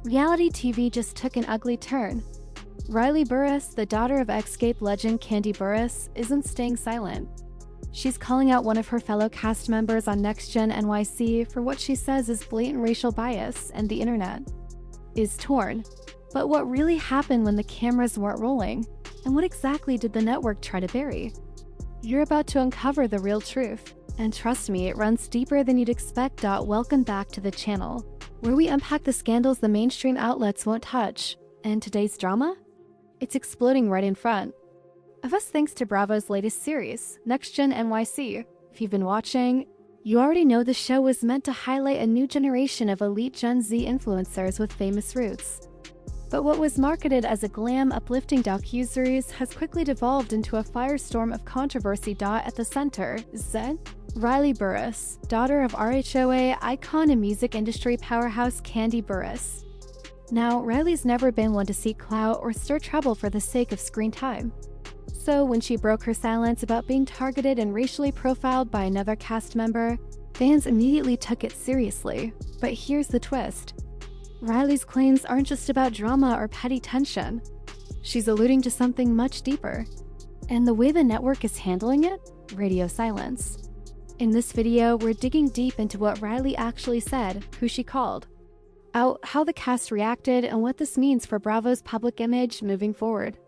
Reality TV just took an ugly turn. Kandi Burruss, the daughter of Escape legend Kandi Burruss, isn't staying silent. She's calling out one of her fellow cast members on NextGen NYC for what she says is blatant racial bias, and the internet is torn. But what really happened when the cameras weren't rolling? And what exactly did the network try to bury? You're about to uncover the real truth. And trust me, it runs deeper than you'd expect. Welcome back to the channel, where we unpack the scandals the mainstream outlets won't touch. And today's drama? It's exploding right in front of us thanks to Bravo's latest series, NextGen NYC. If you've been watching, you already know the show was meant to highlight a new generation of elite Gen Z influencers with famous roots. But what was marketed as a glam, uplifting docuseries has quickly devolved into a firestorm of controversy. At the center is Kandi Burruss, daughter of RHOA icon and music industry powerhouse Kandi Burruss. Now, Riley's never been one to seek clout or stir trouble for the sake of screen time. So when she broke her silence about being targeted and racially profiled by another cast member, fans immediately took it seriously. But here's the twist. Riley's claims aren't just about drama or petty tension. She's alluding to something much deeper. And the way the network is handling it? Radio silence. In this video, we're digging deep into what Riley actually said, who she called out, how the cast reacted, and what this means for Bravo's public image moving forward.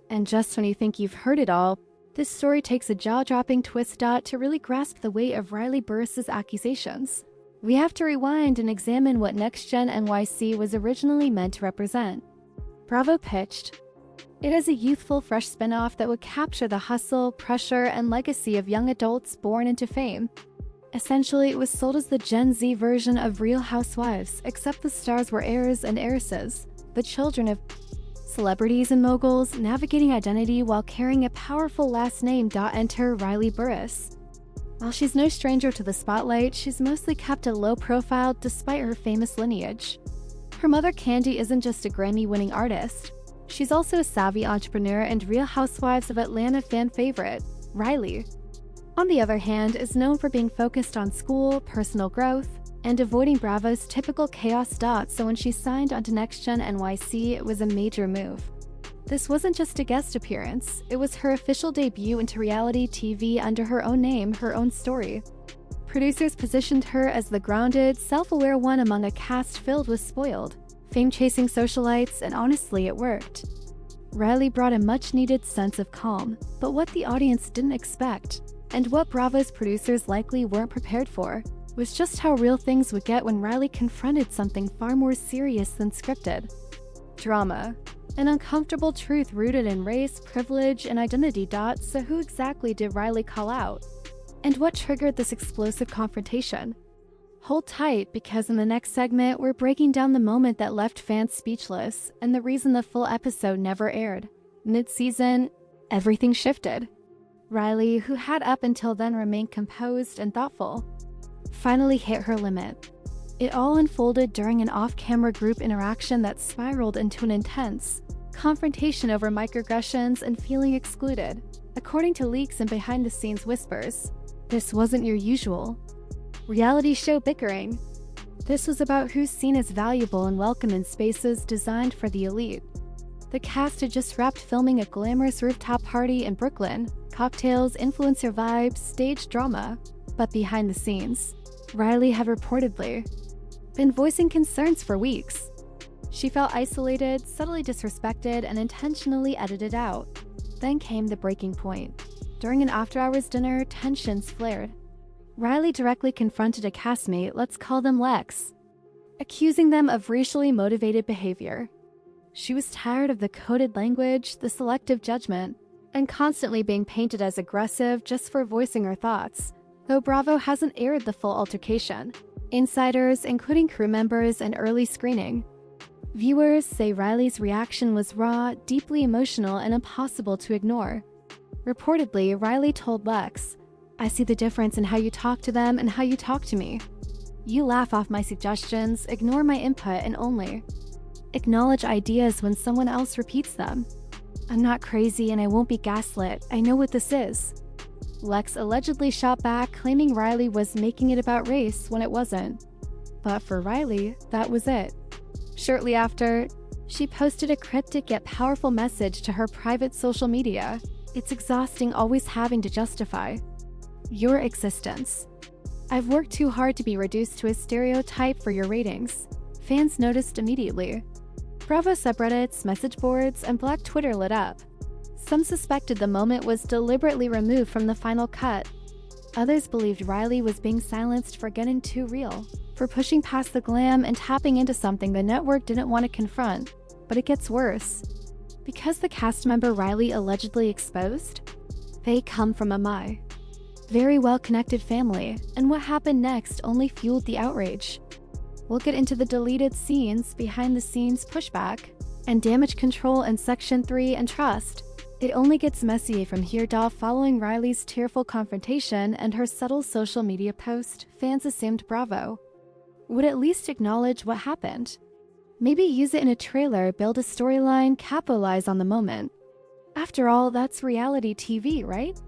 And just when you think you've heard it all, this story takes a jaw-dropping twist. To really grasp the weight of Kandi Burruss's accusations, we have to rewind and examine what NextGen NYC was originally meant to represent. Bravo pitched it as a youthful, fresh spin-off that would capture the hustle, pressure, and legacy of young adults born into fame. Essentially, it was sold as the Gen Z version of Real Housewives, except the stars were heirs and heiresses, the children of celebrities and moguls, navigating identity while carrying a powerful last name. Enter Kandi Burruss. While she's no stranger to the spotlight, she's mostly kept a low profile despite her famous lineage. Her mother Kandi isn't just a Grammy-winning artist. She's also a savvy entrepreneur and Real Housewives of Atlanta fan favorite. Riley, on the other hand, is known for being focused on school, personal growth, and avoiding Bravo's typical chaos. So when she signed onto NextGen NYC, it was a major move. This wasn't just a guest appearance, it was her official debut into reality TV under her own name, her own story. Producers positioned her as the grounded, self-aware one among a cast filled with spoiled, fame-chasing socialites, and honestly, it worked. Riley brought a much-needed sense of calm, but what the audience didn't expect, and what Bravo's producers likely weren't prepared for, was just how real things would get when Riley confronted something far more serious than scripted. Drama. An uncomfortable truth rooted in race, privilege, and identity. So who exactly did Riley call out? And what triggered this explosive confrontation? Hold tight, because in the next segment, we're breaking down the moment that left fans speechless and the reason the full episode never aired. Mid-season, everything shifted. Riley, who had up until then remained composed and thoughtful, finally hit her limit. It all unfolded during an off-camera group interaction that spiraled into an intense confrontation over microaggressions and feeling excluded. According to leaks and behind-the-scenes whispers, this wasn't your usual reality show bickering. This was about who's seen as valuable and welcome in spaces designed for the elite. The cast had just wrapped filming a glamorous rooftop party in Brooklyn, cocktails, influencer vibes, stage drama. But behind the scenes, Riley had reportedly been voicing concerns for weeks. She felt isolated, subtly disrespected, and intentionally edited out. Then came the breaking point. During an after-hours dinner, tensions flared. Riley directly confronted a castmate, let's call them Lex, accusing them of racially motivated behavior. She was tired of the coded language, the selective judgment, and constantly being painted as aggressive just for voicing her thoughts. Though Bravo hasn't aired the full altercation, insiders, including crew members and early screening, viewers say Riley's reaction was raw, deeply emotional, and impossible to ignore. Reportedly, Riley told Lex, "I see the difference in how you talk to them and how you talk to me. You laugh off my suggestions, ignore my input, and only acknowledge ideas when someone else repeats them. I'm not crazy and I won't be gaslit. I know what this is." Lex allegedly shot back, claiming Riley was making it about race when it wasn't. But for Riley, that was it. Shortly after, she posted a cryptic yet powerful message to her private social media. It's exhausting always having to justify your existence. I've worked too hard to be reduced to a stereotype for your ratings. Fans noticed immediately. Bravo subreddits, message boards, and Black Twitter lit up. Some suspected the moment was deliberately removed from the final cut. Others believed Riley was being silenced for getting too real, for pushing past the glam and tapping into something the network didn't want to confront. But it gets worse. Because the cast member Riley allegedly exposed, they come from a very well-connected family, and what happened next only fueled the outrage. We'll get into the deleted scenes, behind-the-scenes pushback, and damage control in Section 3 and trust. It only gets messy from here. Following Riley's tearful confrontation and her subtle social media post, fans assumed Bravo would at least acknowledge what happened. Maybe use it in a trailer, build a storyline, capitalize on the moment. After all, that's reality TV, right?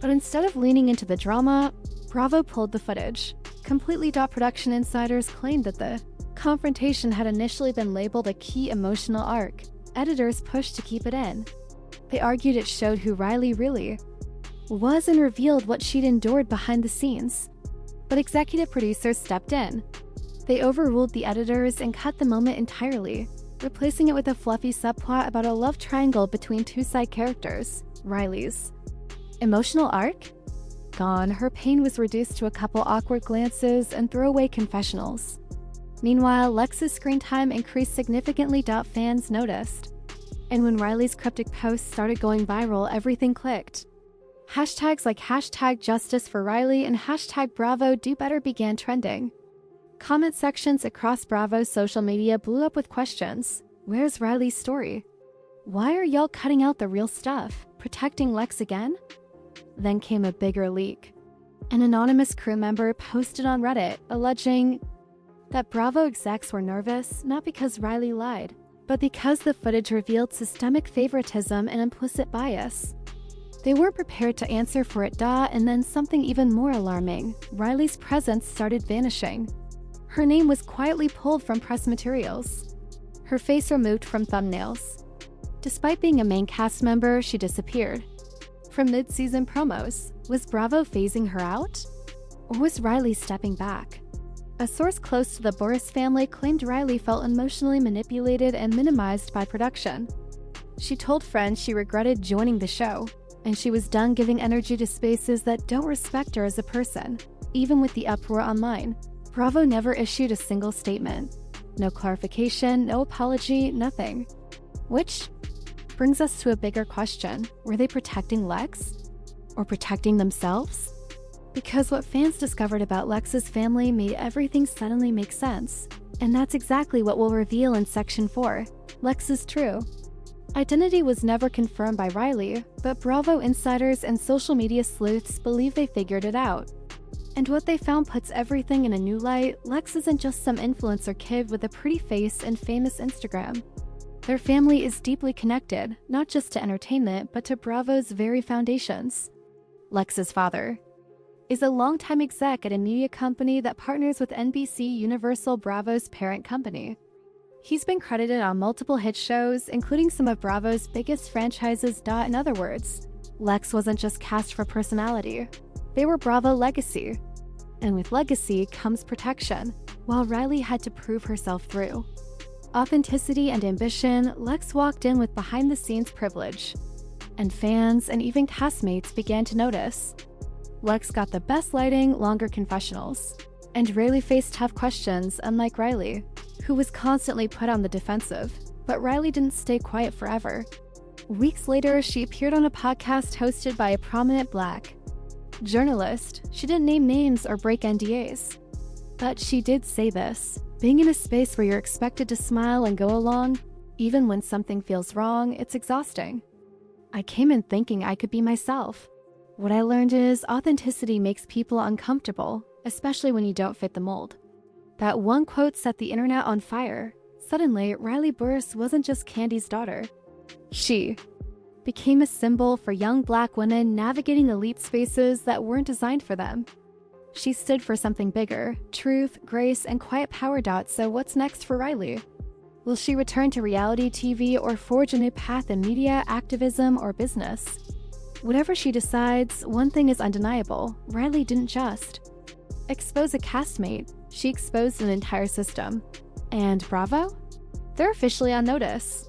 But instead of leaning into the drama, Bravo pulled the footage. Completely. Production insiders claimed that the confrontation had initially been labeled a key emotional arc. Editors pushed to keep it in. They argued it showed who Riley really was and revealed what she'd endured behind the scenes. But executive producers stepped in. They overruled the editors and cut the moment entirely, replacing it with a fluffy subplot about a love triangle between two side characters. Riley's emotional arc? Gone. Her pain was reduced to a couple awkward glances and throwaway confessionals. Meanwhile, Lex's screen time increased significantly. Fans noticed. And when Riley's cryptic posts started going viral, everything clicked. Hashtags like #JusticeForRiley and #BravoDoBetter began trending. Comment sections across Bravo's social media blew up with questions. Where's Riley's story? Why are y'all cutting out the real stuff? Protecting Lex again? Then came a bigger leak. An anonymous crew member posted on Reddit alleging that Bravo execs were nervous not because Riley lied, but because the footage revealed systemic favoritism and implicit bias. They weren't prepared to answer for it. And then something even more alarming. Riley's presence started vanishing. Her name was quietly pulled from press materials. Her face removed from thumbnails. Despite being a main cast member, she disappeared. From mid-season promos, was Bravo phasing her out? Or was Riley stepping back? A source close to the Burruss family claimed Riley felt emotionally manipulated and minimized by production. She told friends she regretted joining the show, and she was done giving energy to spaces that don't respect her as a person. Even with the uproar online, Bravo never issued a single statement. No clarification, no apology, nothing. Which brings us to a bigger question. Were they protecting Lex? Or protecting themselves? Because what fans discovered about Lex's family made everything suddenly make sense. And that's exactly what we'll reveal in Section 4. Lex's true identity was never confirmed by Riley, but Bravo insiders and social media sleuths believe they figured it out. And what they found puts everything in a new light. Lex isn't just some influencer kid with a pretty face and famous Instagram. Their family is deeply connected, not just to entertainment, but to Bravo's very foundations. Lex's father is a longtime exec at a media company that partners with NBC Universal, Bravo's parent company. He's been credited on multiple hit shows, including some of Bravo's biggest franchises. In other words, Lex wasn't just cast for personality. They were Bravo legacy. And with legacy comes protection, while Riley had to prove herself through authenticity and ambition. Lex walked in with behind-the-scenes privilege, and fans and even castmates began to notice. Lex got the best lighting, longer confessionals, and rarely faced tough questions, unlike Riley, who was constantly put on the defensive. But Riley didn't stay quiet forever. Weeks later, she appeared on a podcast hosted by a prominent Black journalist. She didn't name names or break NDAs, but she did say this: being in a space where you're expected to smile and go along, even when something feels wrong, it's exhausting. I came in thinking I could be myself. What I learned is authenticity makes people uncomfortable, especially when you don't fit the mold. That one quote set the internet on fire. Suddenly, Riley Burruss wasn't just Kandi's daughter. She became a symbol for young Black women navigating elite spaces that weren't designed for them. She stood for something bigger: truth, grace, and quiet power. So what's next for Riley? Will she return to reality TV or forge a new path in media, activism, or business? Whatever she decides, one thing is undeniable: Riley didn't just expose a castmate, she exposed an entire system. And bravo? They're officially on notice.